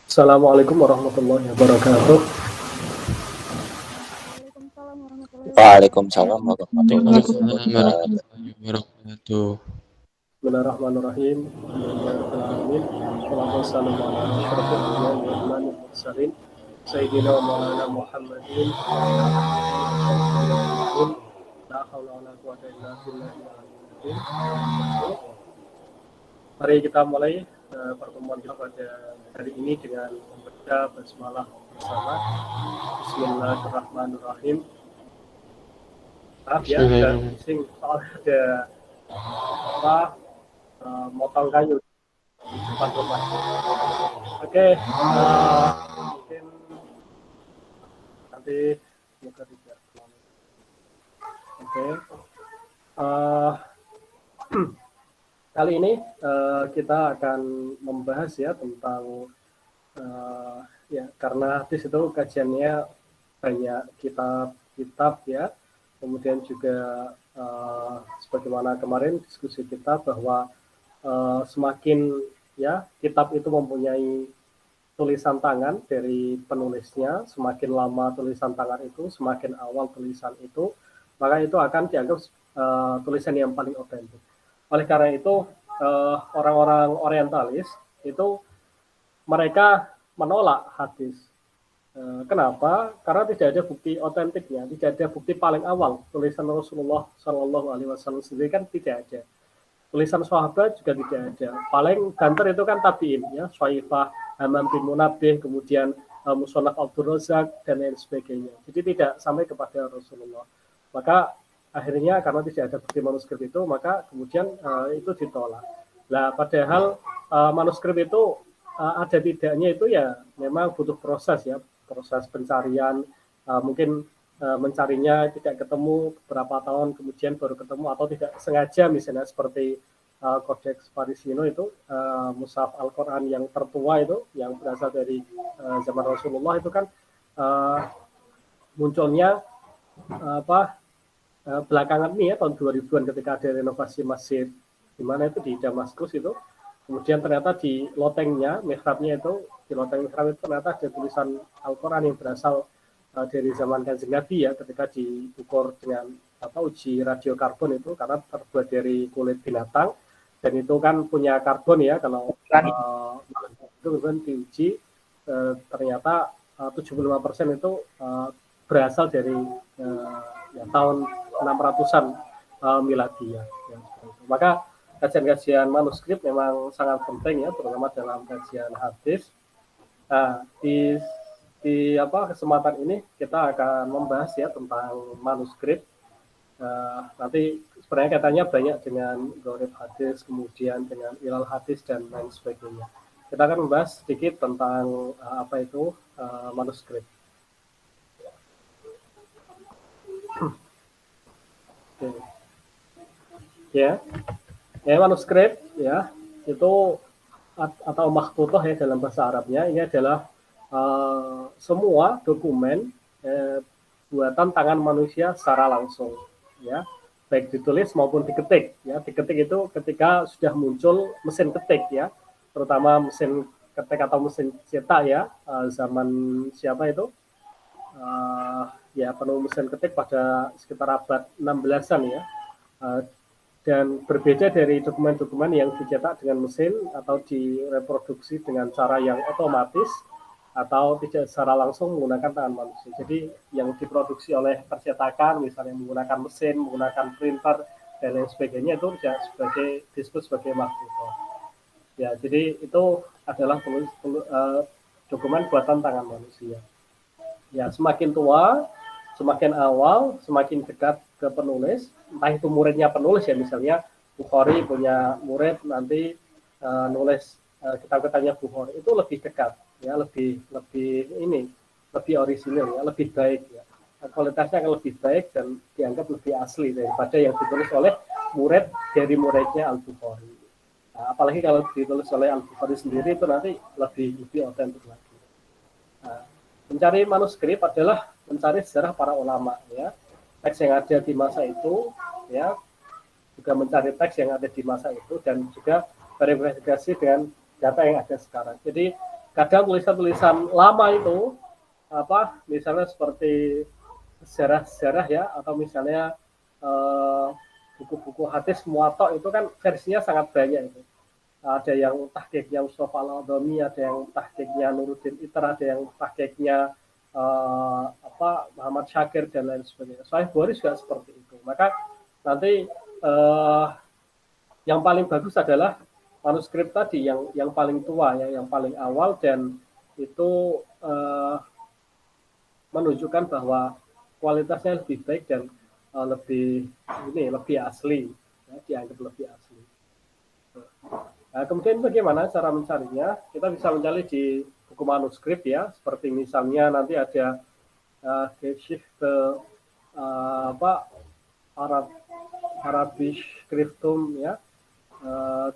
Assalamualaikum warahmatullahi wabarakatuh. Waalaikumsalam warahmatullahi wabarakatuh. Waalaikumsalam warahmatullahi Waalaikumsalam wabarakatuh. warahmatullahi wabarakatuh. Bismillahirrahmanirrahim. Alhamdulillahirrahmanirrahim. Allahumma shalli ala asyrafil anbiya'i wal mursalin sayyidina wa maulana Muhammadin la haula wala quwwata illa billahil aliyyil azim. Mari kita mulai pertemuan kita pada hari ini dengan membaca basmalah bersama. Bismillahirrahmanirrahim. Maaf ya, ada bising soal ada motong kayu di depan rumah. Oke, mungkin nanti muka tidak. Oke, kali ini kita akan membahas ya tentang ya karena di situ kajiannya banyak kitab ya, kemudian juga sebagaimana kemarin diskusi kita bahwa semakin ya kitab itu mempunyai tulisan tangan dari penulisnya, semakin lama tulisan tangan itu, semakin awal tulisan itu, maka itu akan dianggap tulisan yang paling otentik. Oleh karena itu orang-orang orientalis itu mereka menolak hadis. Kenapa? Karena tidak ada bukti otentiknya, tidak ada bukti paling awal tulisan Rasulullah Shallallahu Alaihi Wasallam sendiri kan tidak ada. Tulisan sahabat juga tidak ada. Paling banter itu kan tabiin ya, Syaifah, Hamam bin Munabbih, kemudian Musannaf Abdul Razak dan lain sebagainya. Jadi tidak sampai kepada Rasulullah. Maka akhirnya karena tidak ada bukti manuskrip itu, maka kemudian itu ditolak. Nah, padahal manuskrip itu ada tidaknya itu ya memang butuh proses ya, proses pencarian, mungkin mencarinya tidak ketemu beberapa tahun kemudian baru ketemu atau tidak sengaja misalnya seperti Codex Parisino itu mushaf Al-Quran yang tertua itu yang berasal dari zaman Rasulullah itu kan munculnya belakangan ini ya tahun 2000-an ketika ada renovasi masjid di mana itu di Damaskus itu. Kemudian ternyata di lotengnya, mihrabnya itu, di loteng mihrab itu ternyata ada tulisan Al-Quran yang berasal dari zaman Kanjeng Nabi ya, ketika diukur dengan uji radiokarbon itu, karena terbuat dari kulit binatang, dan itu kan punya karbon ya, kalau itu kan diuji, ternyata 75% itu berasal dari ya, tahun 600-an Miladiyah. Ya, maka kajian-kajian manuskrip memang sangat penting ya, terutama dalam kajian hadis. Nah, di kesempatan ini kita akan membahas ya tentang manuskrip. Nanti sebenarnya katanya banyak dengan gharib hadis, kemudian dengan ilal hadis dan lain sebagainya. Kita akan membahas sedikit tentang apa itu manuskrip. Ya. Manuskrip ya itu atau makhtuthah ya dalam bahasa Arabnya, ini adalah semua dokumen buatan tangan manusia secara langsung ya, baik ditulis maupun diketik ya. Diketik itu ketika sudah muncul mesin ketik ya, terutama mesin ketik atau mesin cetak ya, zaman siapa itu ya penulis mesin ketik pada sekitar abad 16-an ya. Dan berbeda dari dokumen-dokumen yang dicetak dengan mesin atau direproduksi dengan cara yang otomatis atau tidak secara langsung menggunakan tangan manusia. Jadi yang diproduksi oleh percetakan misalnya menggunakan mesin, menggunakan printer dan lain sebagainya itu disebut sebagai makhtuthah. Ya, jadi itu adalah dokumen buatan tangan manusia. Ya, semakin tua, semakin awal, semakin dekat ke penulis, entah itu muridnya penulis ya, misalnya Bukhari punya murid nanti nulis kitab-kitabnya Bukhari itu lebih dekat ya, lebih orisinil ya, lebih baik ya, kualitasnya akan lebih baik dan dianggap lebih asli daripada yang ditulis oleh murid dari muridnya Al-Bukhari. Nah, apalagi kalau ditulis oleh Al-Bukhari sendiri itu nanti lebih otentik lagi. Nah, mencari manuskrip adalah mencari sejarah para ulama ya, teks yang ada di masa itu ya, juga mencari teks yang ada di masa itu dan juga verifikasi dengan data yang ada sekarang. Jadi kadang tulisan-tulisan lama itu misalnya seperti sejarah-sejarah ya, atau misalnya buku-buku hadis muwatta itu kan versinya sangat banyak itu. Ada yang tahqiqnya Mustafa Al-Adhami, ada yang tahqiqnya Nuruddin Itra, ada yang tahqiqnya Muhammad Syakir dan lain sebagainya. Sahih Bukhari juga seperti itu. Maka nanti yang paling bagus adalah manuskrip tadi yang paling tua ya, yang paling awal, dan itu menunjukkan bahwa kualitasnya lebih baik dan lebih asli, ya, dianggap lebih asli. Nah, kemudian bagaimana cara mencarinya? Kita bisa mencari di buku manuskrip ya, seperti misalnya nanti ada Geschichte Arabisch Schriftum ya,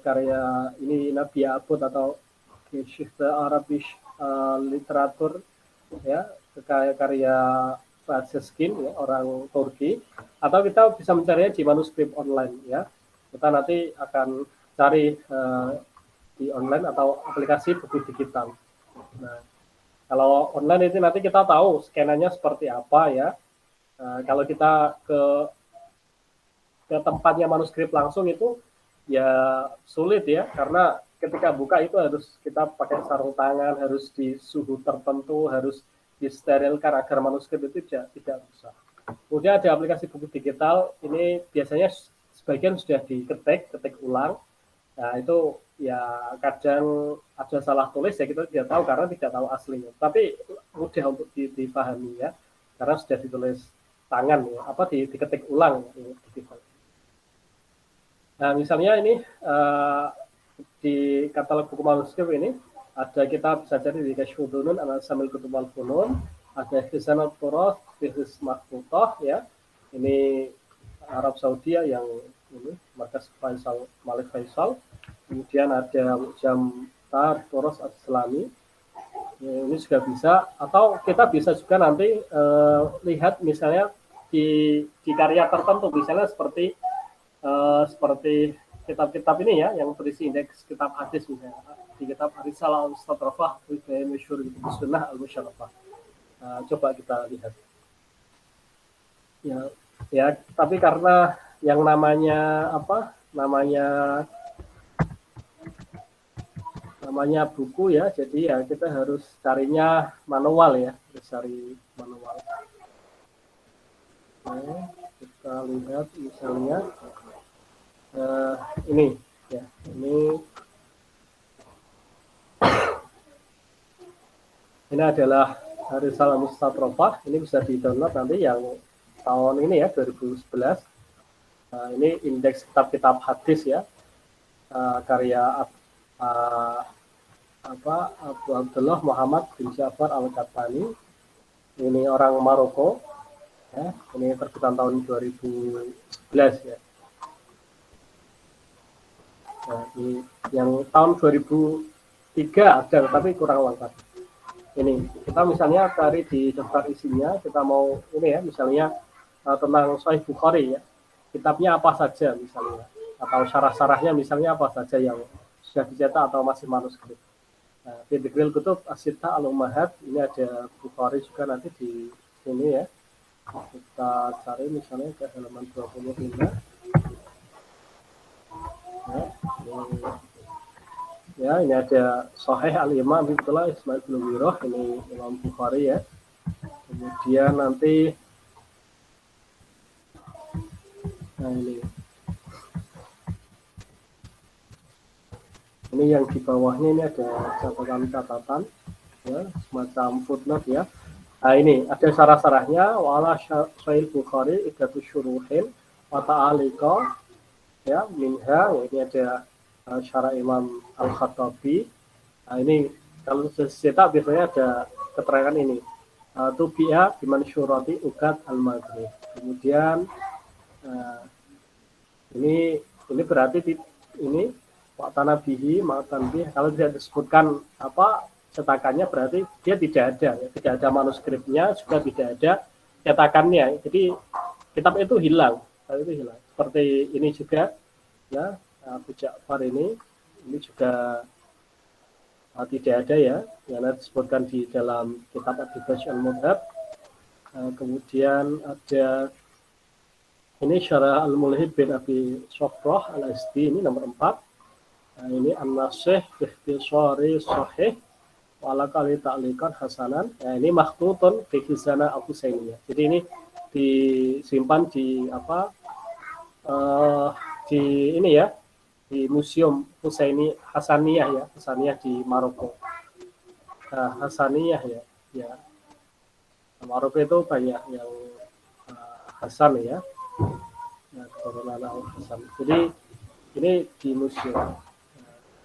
karya ini Nabi Abud, atau Geschichte Arabisch Literatur ya, karya Skin ya, orang Turki. Atau kita bisa mencarinya di manuskrip online ya. Kita nanti akan cari di online atau aplikasi buku digital. Nah, kalau online itu nanti kita tahu skenanya seperti apa ya. Kalau kita ke tempatnya manuskrip langsung itu ya sulit ya, karena ketika buka itu harus kita pakai sarung tangan, harus di suhu tertentu, harus disterilkan agar manuskrip itu tidak rusak. Kemudian ada aplikasi buku digital, ini biasanya sebagian sudah diketik ulang. Nah itu ya kadang ada salah tulis ya, kita tidak tahu karena tidak tahu aslinya. Tapi mudah untuk dipahami ya, karena sudah ditulis tangan ya, diketik ulang ya, Nah misalnya ini di katalog buku manuskrip ini ada, kita bisa cari di Kashfud Dunun, Samil Kutub Al-Funun, ada Khizanat Turas, Fihris Mahfutah ya, ini Arab Saudi yang ini markas Malik Faisal. Kemudian ada Jam Turas Al-Islami, ini juga bisa. Atau kita bisa juga nanti lihat misalnya di karya tertentu, misalnya seperti kitab-kitab ini ya, yang berisi indeks kitab hadis misalnya, di kitab Arisalah Al-Mustatrafah Riwayat Masyhur Sunnah Al-Musyarrafah. Coba kita lihat ya, tapi karena yang namanya buku ya, jadi ya kita harus carinya manual ya, cari manual. Nah, kita lihat misalnya ini ya, ini adalah Risalah Mustatrafah, ini bisa di-download nanti yang tahun ini ya, 2011. Ini indeks kitab-kitab hadis ya, karya Abu Abdullah Muhammad bin Ja'far Al-Qahtani. Ini orang Maroko ya, ini terbitan tahun 2011 ya. Nah, yang tahun 2003 ada tapi kurang lengkap. Ini kita misalnya cari di daftar isinya, kita mau ini ya, misalnya tentang Sahih Bukhari ya, kitabnya apa saja misalnya, atau syarah-syarahnya misalnya apa saja yang sudah dicetak atau masih manuskrip. Nah, di Dhikril Kutub As-Sittah Al-Ummahat, ini ada Bukhari juga nanti di sini ya. Kita cari misalnya ke halaman 25. Ya, ini ada Sahih Al-Imam Abdullah Ismail bin Wirah, ini Imam Bukhari ya. Kemudian nanti ini yang di bawahnya ini ada catatan-catatan ya, semacam footnote ya. Nah ini ada syarah-syarahnya, wala Sahih Bukhari idatu syuruhin wa ta'alika ya, minha, ini ada syarah Imam Al-Khattabi. Nah ini kalau cetak biasanya ada keterangan ini, tubi'a biman syurati ukat al-maghrib. Kemudian ini berarti ini Wa'tanabihi ma'tanbih, kalau tidak disebutkan cetakannya berarti dia tidak ada ya, tidak ada manuskripnya, juga tidak ada cetakannya. Jadi kitab itu hilang, Seperti ini juga ya, Abu Ja'far ini juga tidak ada ya, yang disebutkan di dalam kitab Ad-Dibaj Al-Mudhab. Kemudian ada ini Syarah Al-Mulhid bin Abi Sofrah Al-Azdi, ini nomor 4. Nah, ini An-Nasih Ikhtisari Sahih wala kali ta'liqan hasanan. Nah, ini makhtutun fi Khizanah Al-Husainiyah. Jadi ini disimpan di di ini ya, di Museum Husaini Hasaniyah ya, Hasaniyah di Maroko. Nah, Hasaniyah ya. Maroko itu banyak yang Hasan ya. Nah, Hasan. Jadi ini di museum.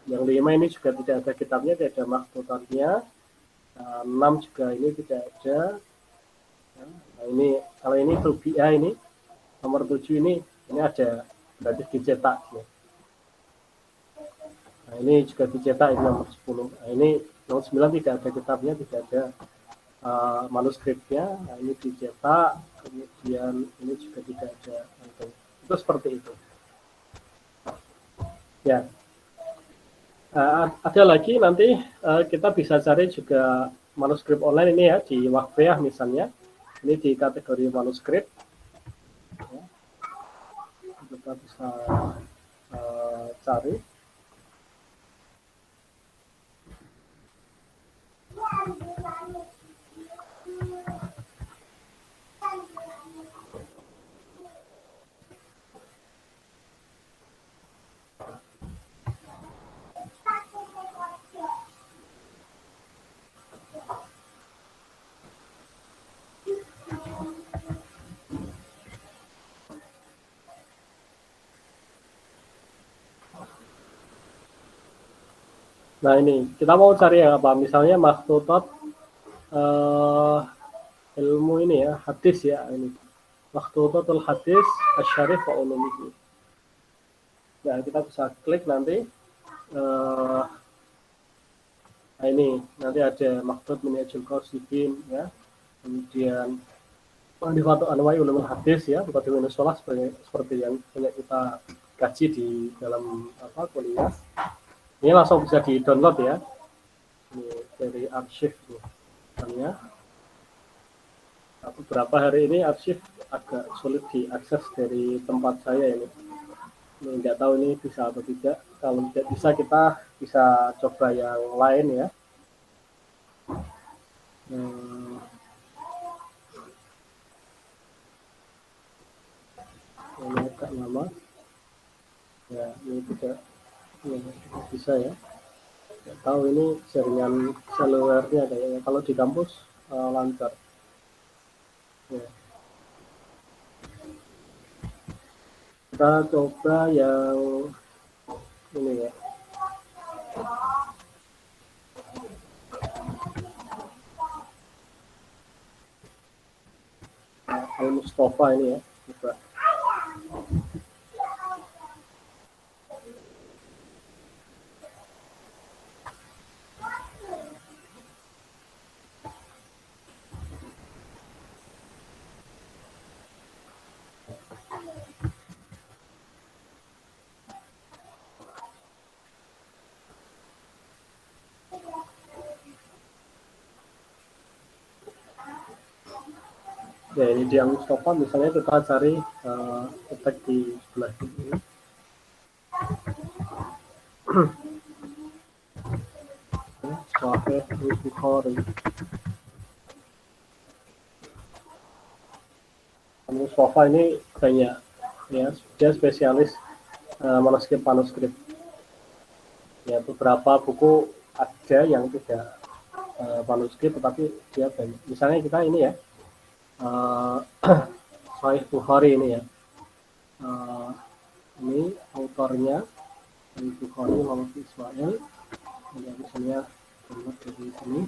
Yang 5 ini juga tidak ada kitabnya, tidak ada maktutannya. 6 juga ini tidak ada. Nah, ini kalau ini Rubia ini nomor 7 ini ada, berarti dicetak ya. Nah, ini juga dicetak, ini nomor 10. Nah, ini nomor 9 tidak ada kitabnya, tidak ada manuskripnya. Nah, ini dicetak, kemudian ini juga tidak ada. Itu seperti itu. Ya. Ada lagi nanti kita bisa cari juga manuskrip online ini ya, di Waqfiyah misalnya. Ini di kategori manuskrip. Ya. Kita bisa cari. Nah ini kita mau cari yang apa? Misalnya maktutat ilmu ini ya, hadis ya ini. Makhtutatul hadis Asy-Syarif wa Ulumihi. Nah kita bisa klik nanti. Nah ini nanti ada maktut Minhajul Qasidin ya. Kemudian Ma'rifatul Anwa'i Ulumul Hadis ya, Muqaddimatus Shalah seperti yang banyak kita kaji di dalam kuliah. Ini langsung bisa di-download ya. Ini dari arsip ya. Beberapa hari ini arsip agak sulit diakses dari tempat saya ini. Ini nggak tahu ini bisa atau tidak. Kalau tidak bisa, kita bisa coba yang lain ya. Ini agak lama. Ya, ini tidak bisa ya. Nggak tahu ini jaringan selulernya kayaknya. Kalau di kampus lancar. Ya. Kita coba yang ini ya. Al-Mustafa ini ya. Coba. Ya ini di Al-Mustafa misalnya kita cari ketik di sebelah ini. Sahih Bukhari. Al-Mustafa ini banyak ya, dia spesialis manuskrip. Ya beberapa buku ada yang tidak manuskrip tetapi dia banyak. Misalnya kita ini ya. Sahih Bukhari ini ya. Ini autornya Sahih Bukhari Muhammad Ismail. Ada misalnya dari sini.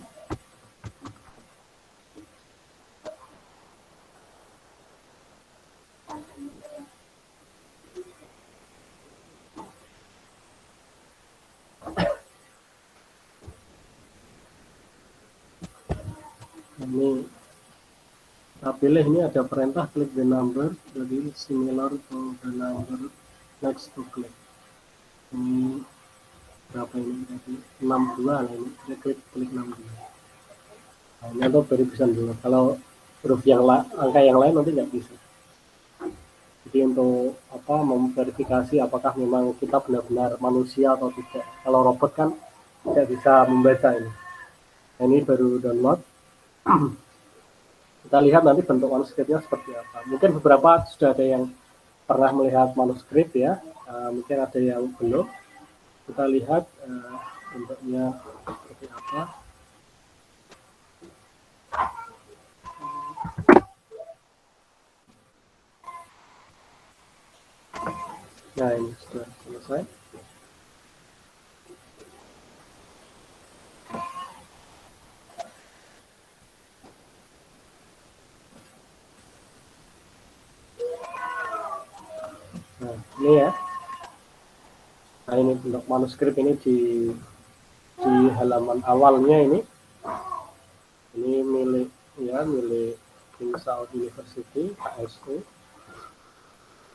Ini kita pilih, ini ada perintah klik the number, jadi similar to the number next to click. Ini berapa ini tadi 62 lah ini, saya klik 62. Nah, ini untuk verifikasi dulu. Kalau huruf yang angka yang lain nanti nggak bisa. Jadi untuk memverifikasi apakah memang kita benar-benar manusia atau tidak. Kalau robot kan tidak bisa membaca ini. Nah, ini baru download. Kita lihat nanti bentuk manuskripnya seperti apa. Mungkin beberapa sudah ada yang pernah melihat manuskrip ya. Mungkin ada yang belum. Kita lihat bentuknya seperti apa. Nah, ini sudah selesai. Nah, ini ya. Nah, ini bentuk manuskrip ini di halaman awalnya ini. Ini milik King Saud University, KSU.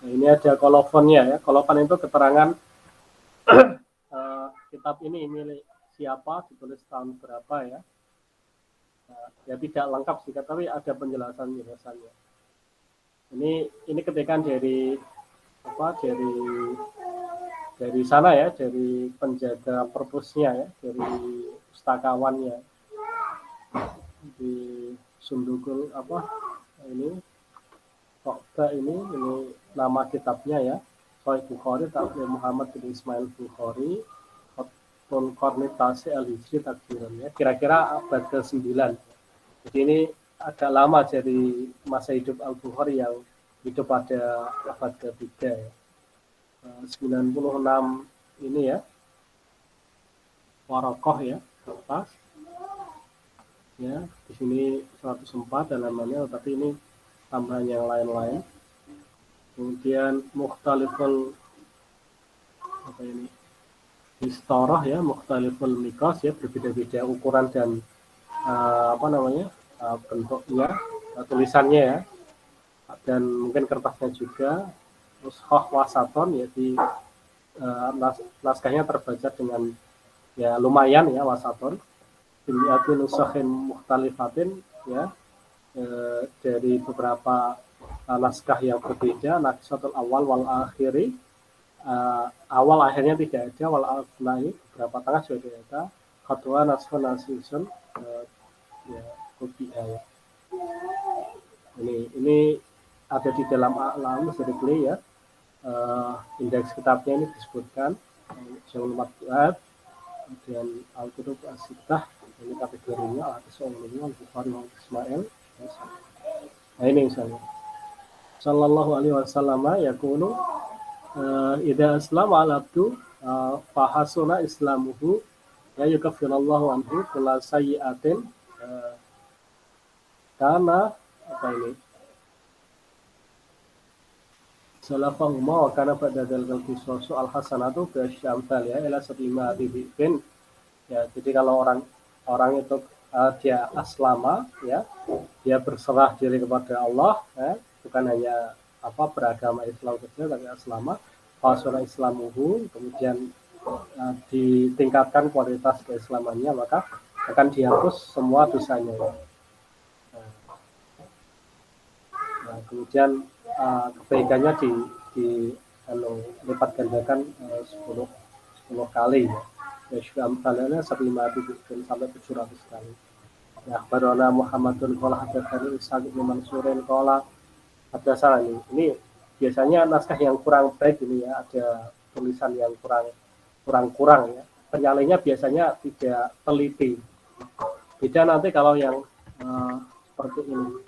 Nah, ini ada kolofonnya ya. Kolofon itu keterangan kitab ini milik siapa, ditulis tahun berapa ya. Nah, ya tidak lengkap sih, tapi ada penjelasannya. Ini ketika dari dari sana ya, dari penjaga perpusnya ya, dari pustakawannya di Sundukul ini ini nama kitabnya ya, Sahih Bukhari Takdir Muhammad bin Ismail Bukhari Konkornitasi Al-Hijri Takdiran ya, kira-kira abad ke-9. Jadi ini agak lama dari masa hidup Al-Bukhari yang hidup pada abad ke-3 ya. 96 ini ya, Warokoh ya, kertas ya, di sini 104 halamannya, tapi ini tambahan yang lain-lain. Kemudian mukhtaliful Istoroh ya, mukhtaliful mikos ya, berbeda-beda ukuran dan bentuknya, tulisannya ya, dan mungkin kertasnya juga. Terus wasaton ya, di naskahnya terbaca dengan ya lumayan ya, wasaton biliatin usakhin mukhtalifatin ya, dari beberapa naskah yang berbeda. Naksatul awal wal akhiri, awal akhirnya tidak ada, wal akhiri beberapa tengah sudah ada. Khatwa naskah nasisun ya, kopi ya. Ini ada di dalam alam sedikit ya. Indeks kitabnya ini disebutkan Syaikhul Matbu'at, kemudian Al-Qutub As-Sittah, ini kategorinya Al-Qutub Al-Bukhari Ismail. Nah, ini misalnya sallallahu alaihi wasallam yaqulu idza aslama al-abdu fa hasuna islamuhu ya yukaffirallahu anhu kulla sayyi'atin karena ini salafahuma wa kana pada dalil qisas al-hasanatu bi syamtal ya ila 5 bibin ya. Jadi kalau orang itu dia aslama ya, dia berserah diri kepada Allah ya, bukan hanya beragama Islam saja, tapi aslama fasuna islamuhu, kemudian ditingkatkan kualitas keislamannya, maka akan dihapus semua dosanya ya. Nah, kemudian kebaikannya lipat gandakan 10 kali ya. Ya juga misalnya 500 sampai 700 kali. Ya barona Muhammadun qala hadatsani Ishaq bin Mansurin qala hadatsani. Ini biasanya naskah yang kurang baik ini ya, ada tulisan yang kurang ya. Penyalinnya biasanya tidak teliti. Beda nanti kalau yang seperti ini.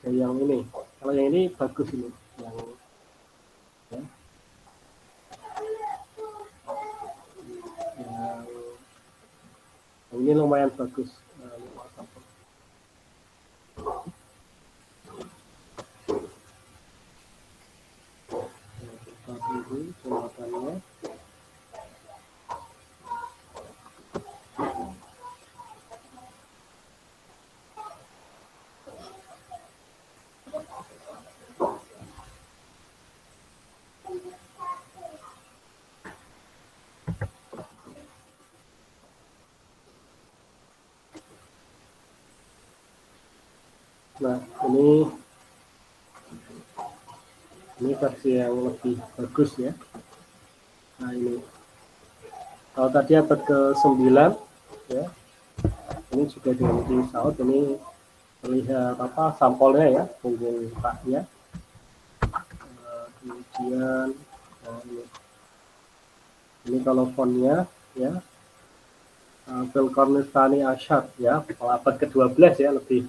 Yang ini, kalau yang ini bagus ini, yang ini lumayan bagus. Kita tunggu jembatannya. Nah, ini versi yang lebih bagus ya. Nah, ini kalau tadi abad ke-9 ya, ini juga dengan King Saud. Ini terlihat apa sampelnya ya, punggung taknya. Kemudian ini kalau fontnya ya, Filkornistani Asyad ya, abad ke-12 ya, lebih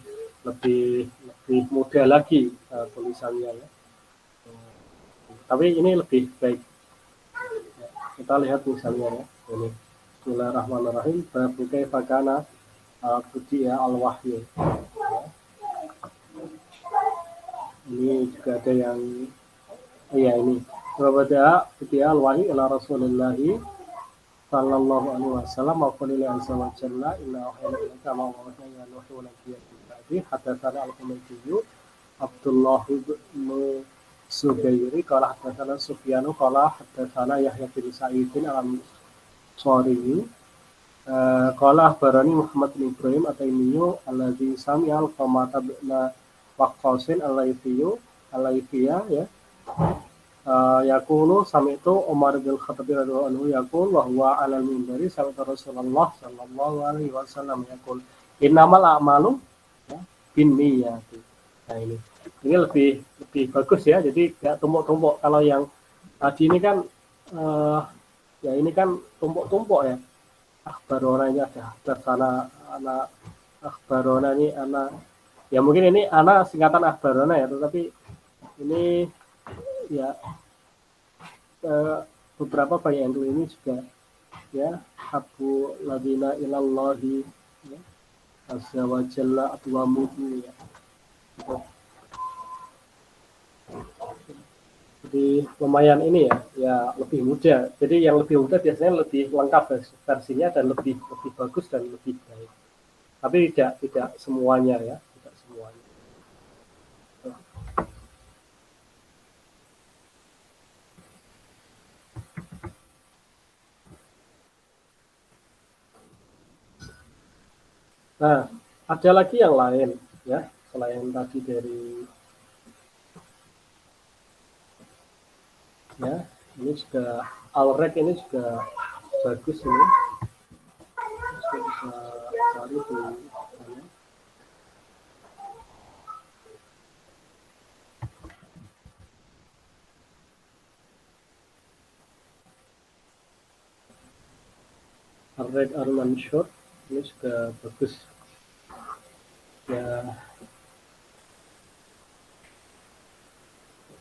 mudah lagi tulisannya ya. Tapi ini lebih baik. Ya, kita lihat misalnya ya, ini Bismillahirrahmanirrahim. Babukai fakana Budiya al-Wahyu. Ya. Ini juga ada yang iya ini. Budiya al-Wahyu ila Rasulillahi sallallahu alaihi wasallam wa qala azza wa jalla inna ahla ilaika ma wa ya nuhu wa nabiyyu ba'di hadatsana al-Humaydi Abdullah bin Zubairi qala hadatsana Sufyanu qala hadatsana Yahya bin Sa'idin al-Ansari qala akhbarani Muhammad bin Ibrahim at-Taimiyyu alladzi sami'a al-Qamata bin Waqqasin al-Laythiyya ya yaqulu sami'tu Umar bin Khattab radhiyallahu anhu yaqul wa huwa 'alal minbari sami'tu Rasulullah sallallahu alaihi wasallam yaqul innamal a'malu ya, binniyati. Nah ini lebih bagus ya, jadi nggak tumpuk-tumpuk. Kalau yang tadi ini kan ya ini kan tumpuk-tumpuk ya. Akhbarona ini ada sana anak akhbarona ini anak ya, mungkin ini anak singkatan akhbarona ya, tetapi ini ya beberapa banyak yang ini juga ya Abu Ladina ilallahi ya azza wa jalla atwamuhu ya. Jadi lumayan ini ya lebih mudah. Jadi yang lebih mudah biasanya lebih lengkap versinya dan lebih bagus dan lebih baik. Tapi tidak semuanya ya, tidak semuanya. Nah, ada lagi yang lain ya, selain tadi dari ya, ini juga Alrek ini juga bagus ini. Kita bisa cari di sana. Alrek Al-Mansyur ini juga bagus ya,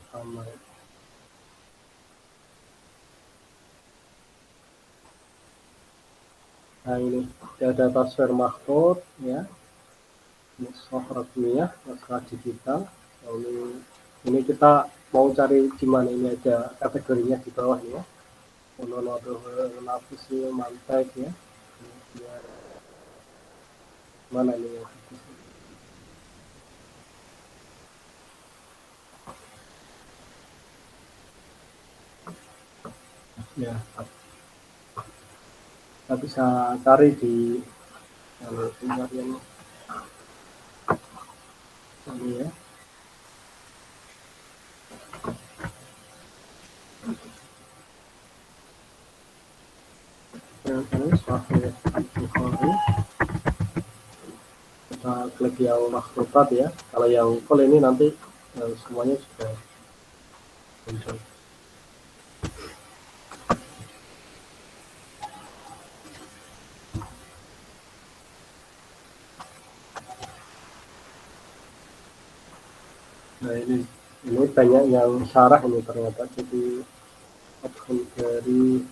sama. Nah ini ada taswir makhluk ya, Mushaf Rasmiyah, naskah digital. Lalu ini kita mau cari di mana, ini ada kategorinya di bawah ya, mononodo nafsi mantek ya. Kemudian mana ini yang ya, kita bisa cari di pencarian ini ya. Yang ini Sahih Bukhari. Kita klik yang makhlukat ya. Kalau yang full ini nanti semuanya sudah muncul. Nah ini banyak yang syarah ini ternyata, jadi option dari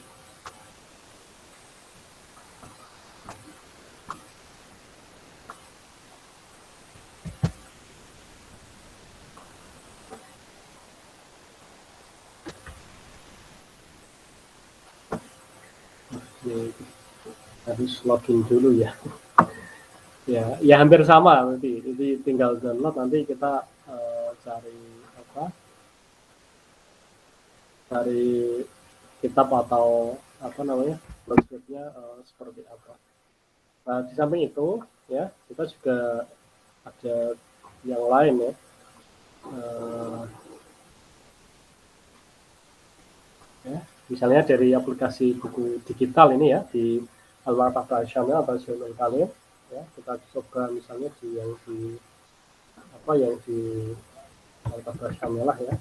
harus login dulu ya. Ya hampir sama nanti. Jadi tinggal download, nanti kita cari kitab atau apa namanya manuskripnya seperti apa. Nah di samping itu ya kita juga ada yang lain ya. Ya, misalnya dari aplikasi buku digital ini ya di Al-Maktabah Syamil atau Syamil Kalim ya, kita coba misalnya di yang di Al-Maktabah Syamilah ya.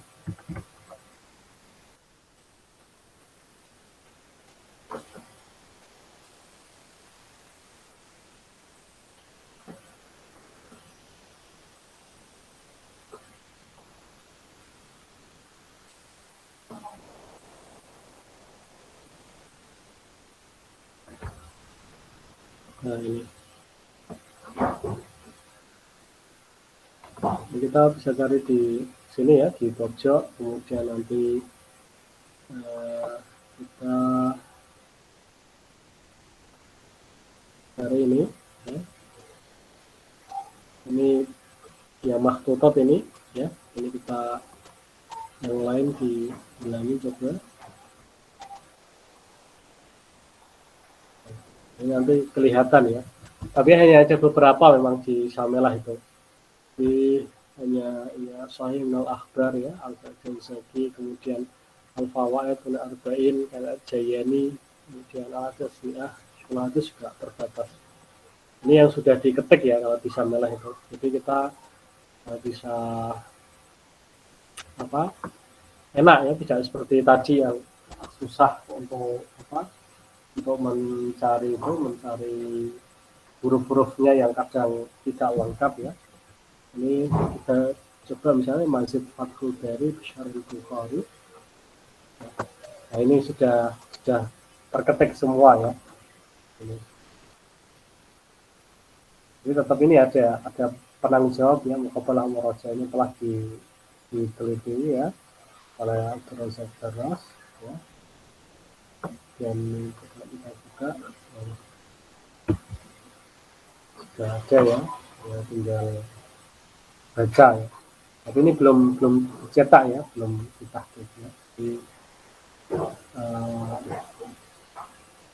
Nah ini kita bisa cari di sini ya, di pojok, kemudian nanti kita cari ini ya. Ini yang makhtutat ini ya, ini kita yang lain diulangi coba. Ini nanti kelihatan ya, tapi hanya ada beberapa memang di Syamilah itu. Di hanya ya Sahih al-Akhbar ya, Al-Jazaki, kemudian Al-Fawaid Al-Arba'in, Al-Jayani, kemudian Al-Tasmi'ah, sekolah itu juga terbatas. Ini yang sudah diketik ya kalau di Syamilah itu. Jadi kita bisa enak ya, tidak seperti tadi yang susah untuk untuk mencari huruf-hurufnya yang kadang tidak lengkap ya. Ini kita coba misalnya Masjid Fathul Bari Syarih Bukhari. Nah ini sudah terketik semua ya. Jadi tetap ini ada penanggung jawab ya, Muqabbalah Muraja ini telah diteliti ya oleh Abdul Razak Darras ya. Dan kita buka sudah ada ya, tinggal baca ya. Tapi ini belum dicetak ya, belum ditahqiq ya. Jadi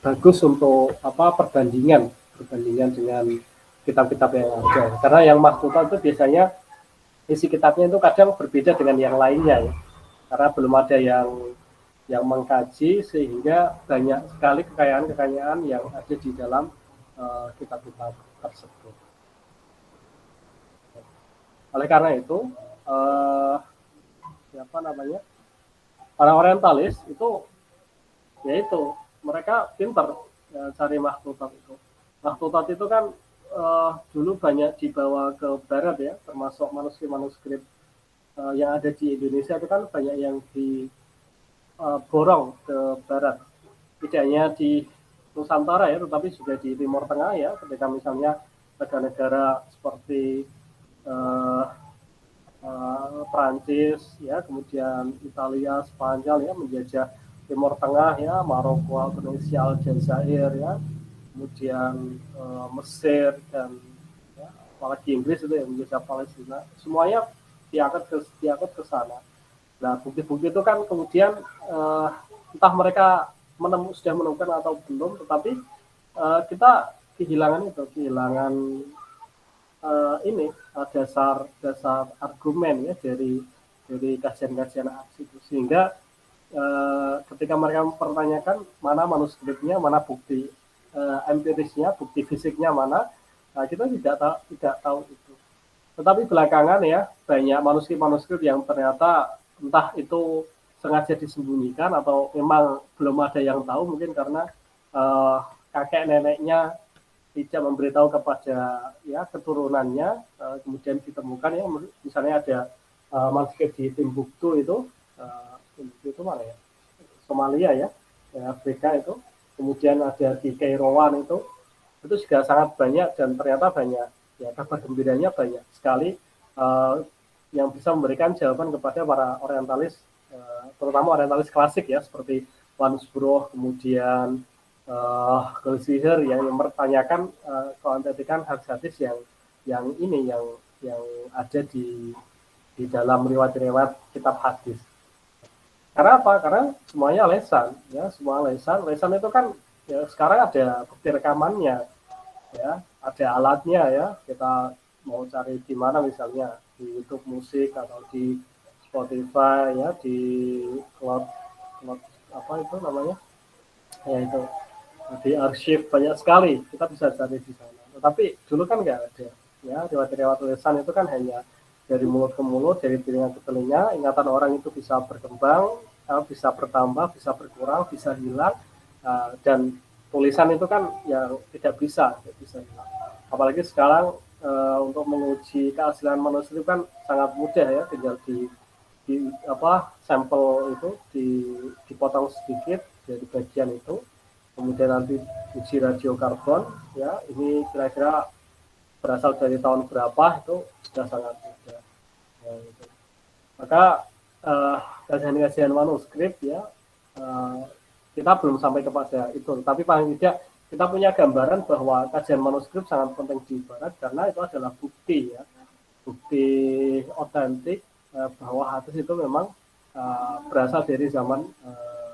bagus untuk perbandingan dengan kitab-kitab yang ada. Karena yang makhtutat itu biasanya isi kitabnya itu kadang berbeda dengan yang lainnya ya. Karena belum ada yang mengkaji, sehingga banyak sekali kekayaan yang ada di dalam kitab-kitab tersebut. Oleh karena itu, para orientalis itu, yaitu mereka pintar cari makhtutat itu. Makhtutat itu kan dulu banyak dibawa ke barat ya, termasuk manuskrip yang ada di Indonesia itu kan banyak yang diborong ke barat. Tidak hanya di Nusantara ya, tetapi juga di Timur Tengah ya, ketika misalnya negara-negara seperti Prancis ya, kemudian Italia, Spanyol ya menjajah Timur Tengah ya, Maroko, Tunisia, Aljazair ya, kemudian Mesir dan ya, apalagi Inggris itu yang menjajah Palestina, semuanya diangkat ke sana. Nah bukti-bukti itu kan kemudian entah mereka sudah menemukan atau belum, tetapi kita kehilangan dasar argumen ya dari kajian-kajian aksi itu, sehingga ketika mereka mempertanyakan mana manuskripnya, mana bukti empirisnya, bukti fisiknya mana, kita tidak tahu itu. Tetapi belakangan ya banyak manuskrip yang ternyata entah itu sengaja disembunyikan atau memang belum ada yang tahu, mungkin karena kakek neneknya tidak memberitahu kepada ya keturunannya, kemudian ditemukan ya, misalnya ada manuskrip di Timbuktu itu mana ya, Somalia ya, Afrika itu, kemudian ada di Kairouan itu juga sangat banyak, dan ternyata banyak ya, kabar gembiranya banyak sekali yang bisa memberikan jawaban kepada para orientalis, terutama orientalis klasik ya, seperti Wansbrough, kemudian Goldschier yang mempertanyakan keautentikan hadis yang ada di dalam riwayat kitab hadis. Karena apa? Karena semuanya lesan ya, semua lesan itu kan ya, sekarang ada bukti rekamannya ya, ada alatnya ya, kita mau cari di mana misalnya di YouTube musik atau di Spotify ya, di cloud apa itu namanya ya, itu di arsip banyak sekali kita bisa cari di sana. Tetapi dulu kan nggak ada ya, lewat tulisan itu kan hanya dari mulut ke mulut, dari telinga ke telinga. Ingatan orang itu bisa berkembang, bisa bertambah, bisa berkurang, bisa hilang, dan tulisan itu kan yang tidak bisa hilang. Apalagi sekarang untuk menguji keaslian manuskrip kan sangat mudah ya, tinggal di sampel itu dipotong sedikit dari bagian itu, kemudian nanti uji radiokarbon ya, ini kira-kira berasal dari tahun berapa, itu sudah sangat mudah ya, gitu. Maka kajian manuskrip ya, kita belum sampai kepada itu, tapi paling tidak kita punya gambaran bahwa kajian manuskrip sangat penting di Barat karena itu adalah bukti ya, bukti otentik bahwa hadis itu memang berasal dari zaman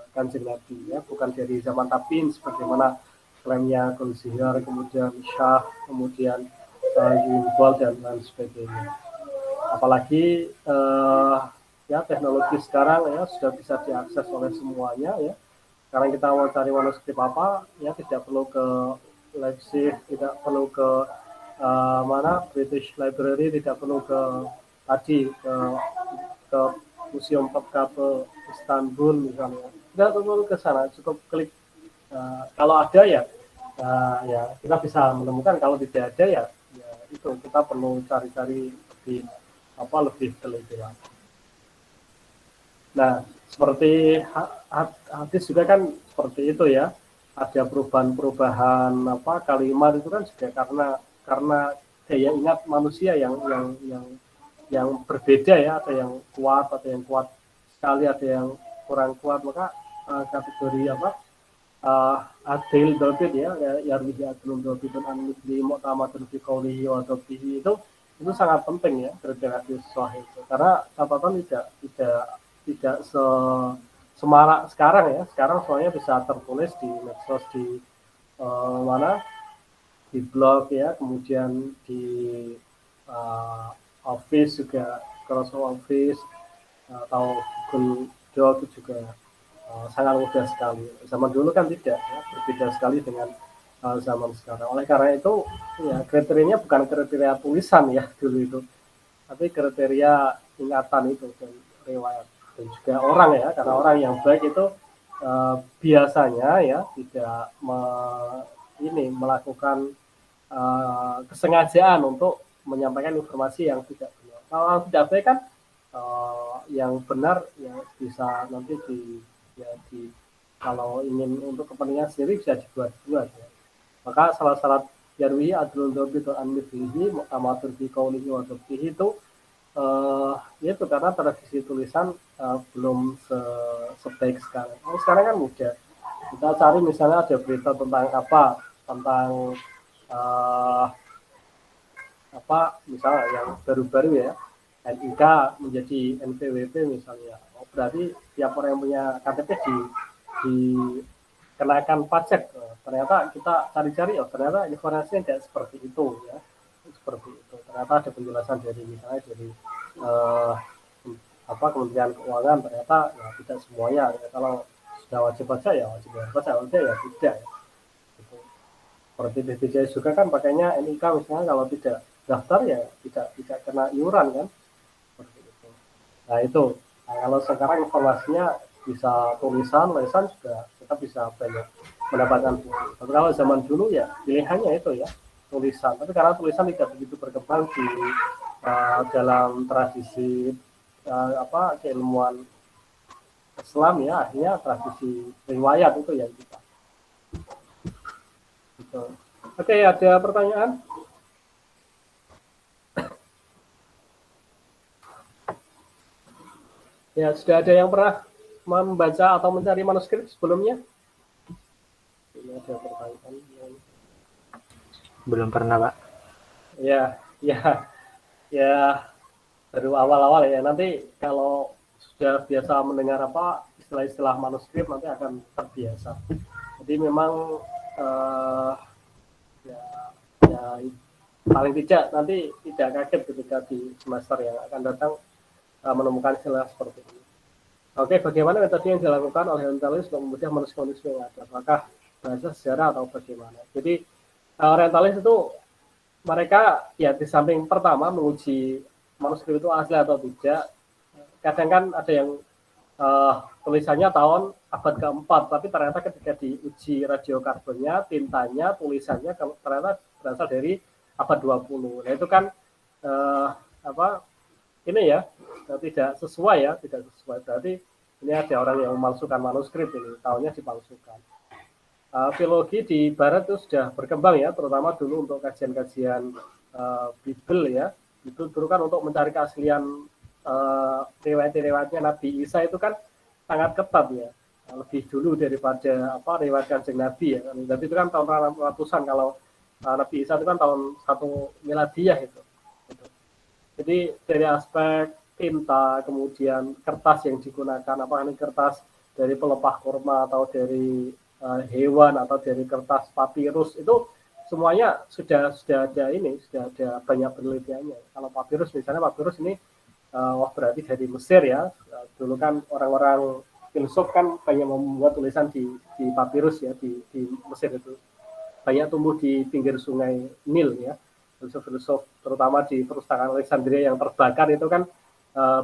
Kanjeng Nabi ya, bukan dari zaman tabiin sebagaimana klaimnya Ghazali, kemudian Syah, kemudian Yunbal dan lain sebagainya. Apalagi ya teknologi sekarang ya sudah bisa diakses oleh semuanya ya. Sekarang kita mau cari manuskrip apa ya, tidak perlu ke Leipzig, tidak perlu ke mana British Library, tidak perlu ke tadi ke Museum Topkapi Istanbul misalnya, tidak perlu ke sana, cukup klik. Kalau ada ya, ya kita bisa menemukan. Kalau tidak ada ya itu kita perlu cari-cari lebih teliti lagi. Nah, seperti hadis juga kan seperti itu ya, ada perubahan-perubahan kalimat itu kan juga karena daya ingat manusia yang berbeda ya, ada yang kuat sekali, ada yang kurang kuat, maka kategori adil dobit ya yarwihi adlun dobitun an misli mu'tamadun fi qawlihi wa dobtihi, itu sangat penting ya terhadap hadis sahih itu, karena catatan tidak semarak sekarang ya. Sekarang semuanya bisa tertulis di medsos, di di blog ya, kemudian di Office juga, Microsoft Office atau Google Doc juga sangat mudah sekali. Zaman dulu kan tidak ya, berbeda sekali dengan zaman sekarang. Oleh karena itu ya, kriterianya bukan kriteria tulisan ya dulu itu, tapi kriteria ingatan itu dan riwayat, dan juga orang ya, karena orang yang baik itu biasanya ya tidak melakukan kesengajaan untuk menyampaikan informasi yang tidak benar. Kalau tidak baik kan yang benar ya bisa nanti kalau ingin untuk kepentingan sendiri bisa dibuat-buat ya. Maka salah syarat yarwi adlun dobit an mithlihi mu'tamadun fi qawlihi wa dobtihi itu itu karena tradisi tulisan belum sebaik sekarang. Sekarang kan mudah, kita cari misalnya ada berita tentang misalnya yang baru-baru ya, NIK menjadi NPWP misalnya, berarti tiap orang yang punya KTP dikenakan pajak. Ternyata kita cari-cari, ternyata informasinya tidak seperti itu ya, seperti itu. Ternyata ada penjelasan dari misalnya dari Kementerian Keuangan, ternyata ya tidak semuanya ya, kalau sudah wajib pajak ya wajib pajak, ya tidak ya. Gitu. Seperti BPJS juga kan pakainya NIK misalnya, kalau tidak daftar ya tidak kena iuran kan, seperti itu. Nah itu, kalau sekarang informasinya bisa tulisan juga kita bisa banyak mendapatkan buku. Tapi kalau zaman dulu ya pilihannya itu ya tulisan, tapi karena tulisan tidak begitu berkembang di dalam tradisi keilmuan Islam ya, akhirnya tradisi riwayat itu yang kita. Gitu. Oke, ada pertanyaan? Ya, sudah ada yang pernah membaca atau mencari manuskrip sebelumnya? Ini ada pertanyaan. Belum pernah, Pak. Ya, baru awal-awal ya. Nanti kalau sudah biasa mendengar istilah-istilah manuskrip, nanti akan terbiasa. Jadi memang paling tidak nanti tidak kaget ketika di semester yang akan datang menemukan istilah seperti ini. Oke, bagaimana metode yang dilakukan oleh orientalis untuk memudahkan manusia-manusia yang ada? Apakah bahasa sejarah atau bagaimana? Jadi orientalis itu mereka ya di samping pertama menguji manuskrip itu asli atau tidak. Kadang kan ada yang tulisannya tahun abad keempat, tapi ternyata ketika diuji radiokarbonnya, tintanya, tulisannya ternyata berasal dari abad 20. Nah itu kan ini ya tidak sesuai ya, tidak sesuai. Berarti ini ada orang yang memalsukan manuskrip ini, tahunnya dipalsukan. Filologi di Barat itu sudah berkembang ya, terutama dulu untuk kajian-kajian Bible ya. Itu dulu kan untuk mencari keaslian riwayat-riwayatnya Nabi Isa itu kan sangat ketat ya, lebih dulu daripada riwayat Kanjeng Nabi ya. Nabi itu kan tahun ratusan, kalau Nabi Isa itu kan tahun 1 miladiah itu. Jadi dari aspek tinta, kemudian kertas yang digunakan, apakah ini kertas dari pelepah kurma atau dari hewan atau dari kertas papirus, itu semuanya sudah ada banyak penelitiannya. Kalau papirus misalnya, papirus ini berarti dari Mesir ya. Dulu kan orang-orang filsuf kan banyak membuat tulisan di papirus ya, di Mesir itu. Banyak tumbuh di pinggir sungai Nil ya. Filsuf-filsuf terutama di perpustakaan Alexandria yang terbakar itu kan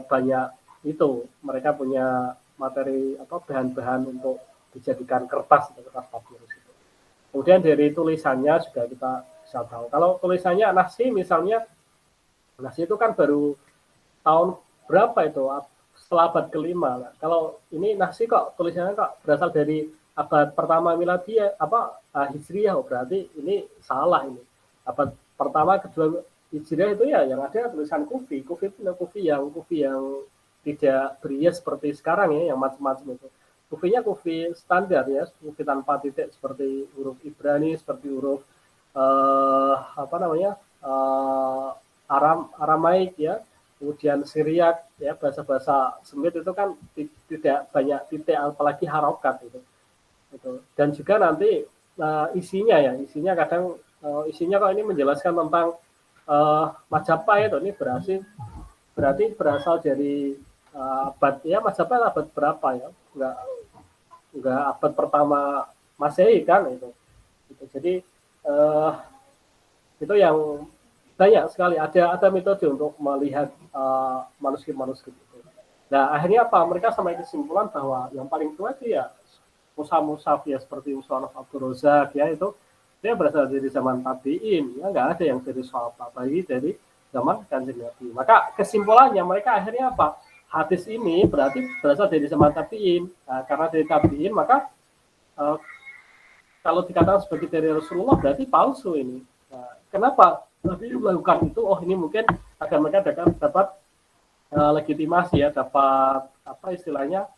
banyak itu. Mereka punya materi bahan-bahan untuk dijadikan kertas papirus itu. Kemudian dari tulisannya juga kita bisa tahu. Kalau tulisannya Nahsi misalnya, Nahsi itu kan baru tahun berapa itu, setelah abad ke-5. Nah, kalau ini Nahsi kok tulisannya kok berasal dari abad pertama miladiah Hijriah, berarti ini salah ini. Abad pertama kedua Hijriah itu ya yang ada tulisan Kufi yang tidak berhias seperti sekarang ya, yang macam-macam itu. Kufinya kufi standar ya, kufi tanpa titik seperti huruf Ibrani, seperti huruf Aramaik ya, kemudian Syriak ya, bahasa-bahasa Semit itu kan tidak banyak titik, apalagi harokat itu. Dan juga nanti isinya kadang isinya kalau ini menjelaskan tentang Majapahit itu, ini berarti berasal dari abad ya, Majapahit abad berapa ya, enggak abad pertama Masehi kan itu. Jadi itu yang banyak sekali, ada metode untuk melihat manuskrip itu. Nah akhirnya apa, mereka sampai kesimpulan bahwa yang paling tua itu ya Musaf ya, seperti Mus'haf Abdul Razak ya, itu dia berasal dari zaman tabi'in ya, nggak ada yang dari sahabat, apalagi dari zaman Kanjeng Nabi. Maka kesimpulannya mereka akhirnya apa, hadis ini berarti berasal dari zaman tabi'in. Nah, karena dari tabi'in maka kalau dikatakan sebagai dari Rasulullah berarti palsu ini. Nah, kenapa Nabi melakukan itu? Oh, ini mungkin agar mereka dapat legitimasi ya, dapat istilahnya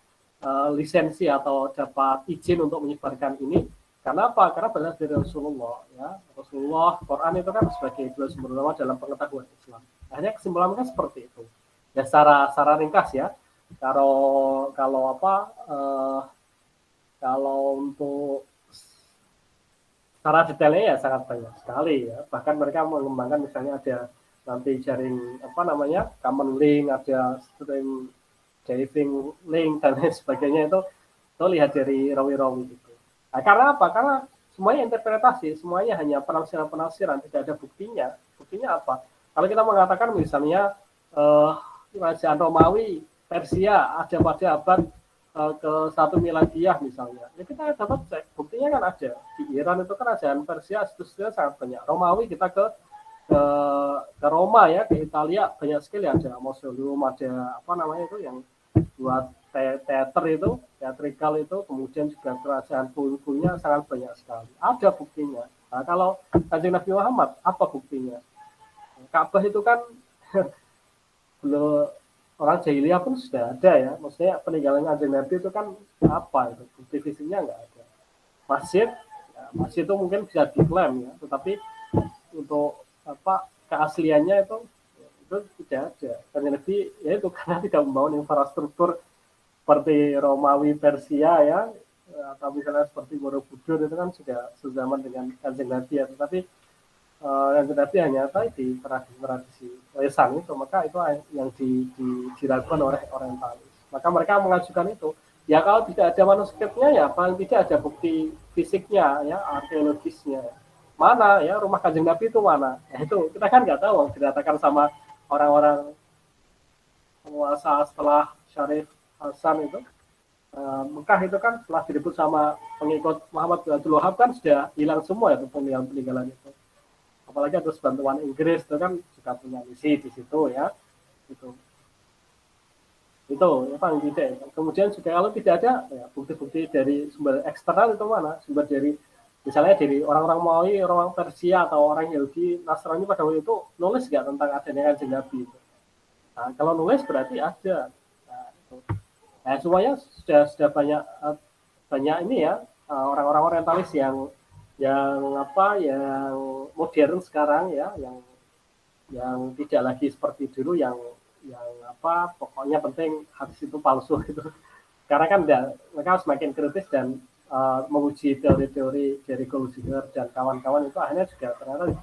lisensi atau dapat izin untuk menyebarkan ini. Karena apa? Karena berasal dari Rasulullah ya. Rasulullah, Quran itu kan sebagai dua sumber utama dalam pengetahuan Islam. Akhirnya kesimpulan mereka seperti itu. Ya secara ringkas ya. Kalau untuk secara detailnya ya sangat banyak sekali ya. Bahkan mereka mengembangkan misalnya ada nanti jaring common link, ada stream diving link dan lain sebagainya, itu lihat dari rawi-rawi itu. Nah, karena apa? Karena semuanya interpretasi, semuanya hanya penafsiran, tidak ada buktinya. Buktinya apa? Kalau kita mengatakan misalnya kerajaan Romawi Persia ada pada abad ke-1 miladiah misalnya, ya kita dapat cek, buktinya kan ada. Di Iran itu kerajaan Persia situs-situsnya sangat banyak. Romawi kita ke Roma ya, ke Italia banyak sekali, ada mausoleum, ada itu yang buat teater itu, teatrikal itu, kemudian juga kerajaan bukunya sangat banyak sekali. Ada buktinya. Nah, kalau Kanjeng Nabi Muhammad, apa buktinya? Ka'bah itu kan belum, orang jahiliyah pun sudah ada ya. Maksudnya peninggalan Kanjeng Nabi itu kan apa itu? Bukti fisiknya nggak ada. Masjid itu mungkin bisa diklaim ya, tetapi untuk keasliannya itu tidak ada. Kanjeng Nabi ya itu karena tidak membangun infrastruktur seperti Romawi Persia ya, atau misalnya seperti Borobudur itu kan sudah sezaman dengan Kanjeng Nabi ya, tetapi yang tetapi hanya di tradisi lesan itu, maka itu yang diragukan oleh orientalis. Maka mereka mengajukan itu. Ya kalau tidak ada manuskripnya ya paling tidak ada bukti fisiknya ya, arkeologisnya. Mana ya rumah Kanjeng Nabi itu mana? Ya, itu kita kan nggak tahu, dikatakan sama orang-orang penguasa setelah Syarif Hasan itu. Mekah itu kan setelah direbut sama pengikut Muhammad bin Abdul Wahab kan sudah hilang semua itu peninggalan itu. Apalagi terus bantuan Inggris itu kan juga punya misi di situ ya. Itu ya paling tidak. Kemudian juga kalau tidak ada ya, bukti-bukti dari sumber eksternal itu mana? Sumber dari misalnya dari orang-orang Maui, orang Persia atau orang Yahudi, Nasrani pada waktu itu nulis nggak tentang adanya Kanjeng Nabi itu? Nah, kalau nulis berarti ada. Nah, itu. Nah, semuanya sudah banyak ini ya orang-orang orientalis yang modern sekarang ya, yang tidak lagi seperti dulu yang pokoknya penting hadis itu palsu gitu. Karena kan mereka semakin kritis dan menguji teori-teori dari Goldziher dan kawan-kawan itu akhirnya juga ternyata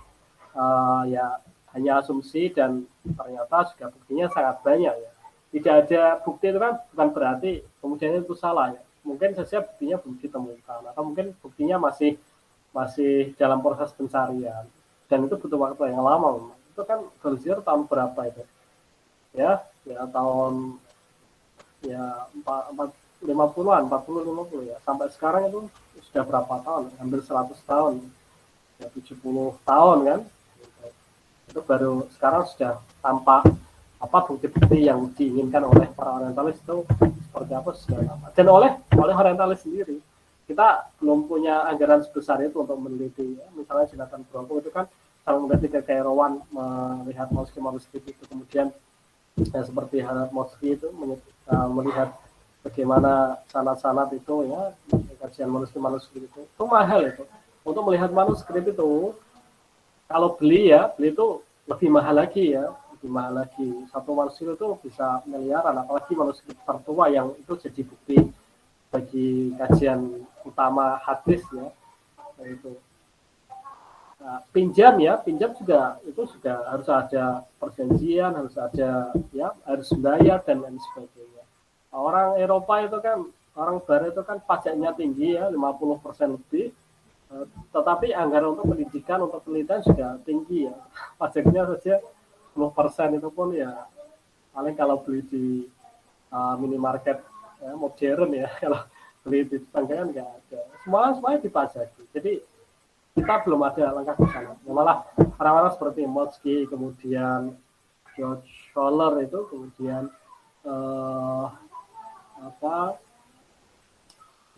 ya hanya asumsi dan ternyata juga buktinya sangat banyak ya. Tidak ada bukti itu kan bukan berarti kemudian itu salah ya. Mungkin saja buktinya belum ditemukan atau mungkin buktinya masih dalam proses pencarian dan itu butuh waktu yang lama. Itu kan Goldziher tahun berapa itu? Ya tahun ya 50-an, 40-50 ya. Sampai sekarang itu sudah berapa tahun? Hampir 100 tahun. Ya 70 tahun kan. Itu baru sekarang sudah tampak bukti-bukti yang diinginkan oleh para orientalis itu seperti apa sudah tampak. Dan oleh orientalis sendiri. Kita belum punya anggaran sebesar itu untuk meneliti ya. Misalnya Jonathan Brownbaugh itu kan kalau meneliti ke Kairawan melihat manuskrip itu, kemudian ya, seperti Hanat Mosfi itu melihat bagaimana sanad-sanad itu ya, kajian manuskrip itu mahal itu. Untuk melihat manuskrip itu kalau beli itu lebih mahal lagi ya, lebih mahal lagi. Satu manuskrip itu bisa miliaran, apalagi manuskrip tertua yang itu jadi bukti bagi kajian utama hadis ya. Itu pinjam juga itu juga harus ada perjanjian, harus ada ya, harus bayar dan lain sebagainya. Orang Eropa itu kan, orang Barat itu kan pajaknya tinggi ya, 50% lebih, tetapi anggaran untuk pendidikan, untuk penelitian juga tinggi ya, pajaknya saja 10% itu pun ya paling kalau beli di minimarket ya, modern ya, kalau beli di tetangga kan nggak ada, semuanya dipajaki. Jadi kita belum ada langkah ke sana. Malah orang-orang seperti Motzki, kemudian George Scholler itu, kemudian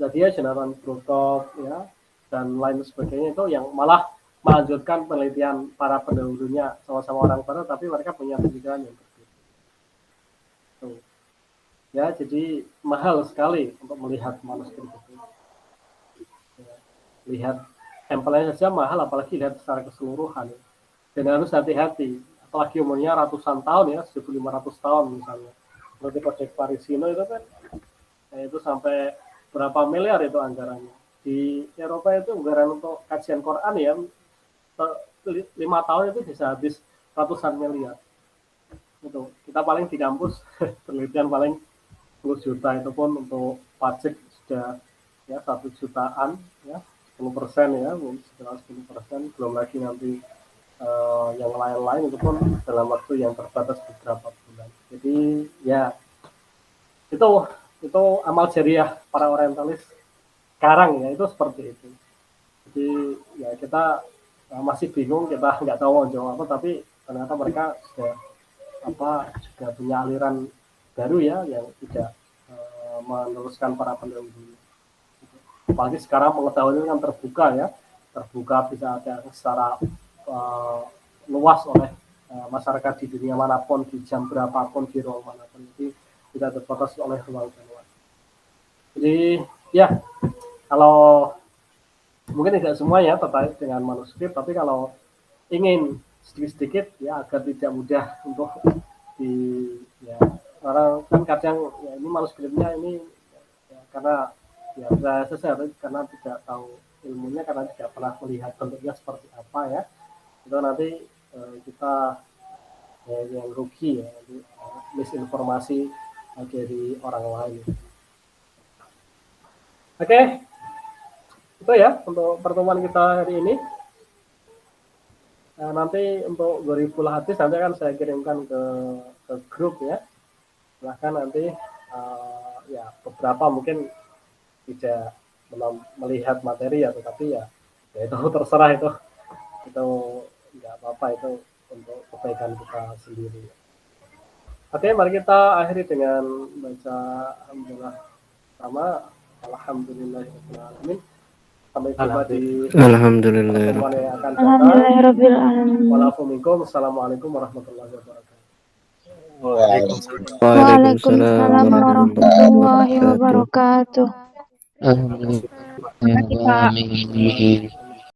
jadi Jonathan Brookop ya dan lain sebagainya itu yang malah melanjutkan penelitian para pendahulunya, sama-sama orang Barat tapi mereka punya pikiran yang berbeda. Tuh. Ya, jadi mahal sekali untuk melihat manuskrip itu. Ya, lihat sampelnya saja mahal, apalagi lihat secara keseluruhan. Dan harus hati-hati, apalagi umurnya ratusan tahun ya, 1500 tahun misalnya. Seperti Project Parisino itu kan, itu sampai berapa miliar itu anggarannya. Di Eropa itu anggaran untuk kajian Quran ya, 5 tahun itu bisa habis ratusan miliar. Itu kita paling di kampus penelitian paling 10 juta, itu pun untuk pajak sudah ya 1 jutaan ya. 10% ya, sekitar 10%, belum lagi nanti yang lain-lain itu pun dalam waktu yang terbatas beberapa bulan. Jadi ya itu amal jariah para orientalis sekarang ya, itu seperti itu. Jadi ya kita masih bingung, kita nggak tahu mau jawab apa, tapi ternyata mereka sudah juga punya aliran baru ya yang tidak meneruskan para pendahulu. Apalagi sekarang pengetahuan kan terbuka bisa ada secara luas oleh masyarakat di dunia manapun, di jam berapapun, di ruang manapun, jadi tidak terbatas oleh ruang dan waktu. Jadi ya, kalau mungkin tidak semua ya tertarik dengan manuskrip, tapi kalau ingin sedikit-sedikit ya agar tidak mudah untuk ya orang kan kadang ya ini manuskripnya ini ya, karena ya saya karena tidak tahu ilmunya, karena tidak pernah melihat bentuknya seperti apa ya. itu nanti kita yang rugi ya, misinformasi dari orang lain. Oke, itu ya untuk pertemuan kita hari ini. Nanti untuk Goriful Hadis nanti akan saya kirimkan ke grup ya. Silahkan nanti ya beberapa mungkin tidak melihat materi ya, tetapi ya itu terserah itu nggak apa-apa, itu untuk kebaikan kita sendiri. Oke, mari kita akhiri dengan baca alhamdulillah sama alhamdulillahirabbil alamin. Sampai jumpa di pertemuan yang akan datang. Alhamdulillahirabbil alamin. Assalamualaikum warahmatullahi wabarakatuh. Waalaikumsalam warahmatullahi wabarakatuh. Amin.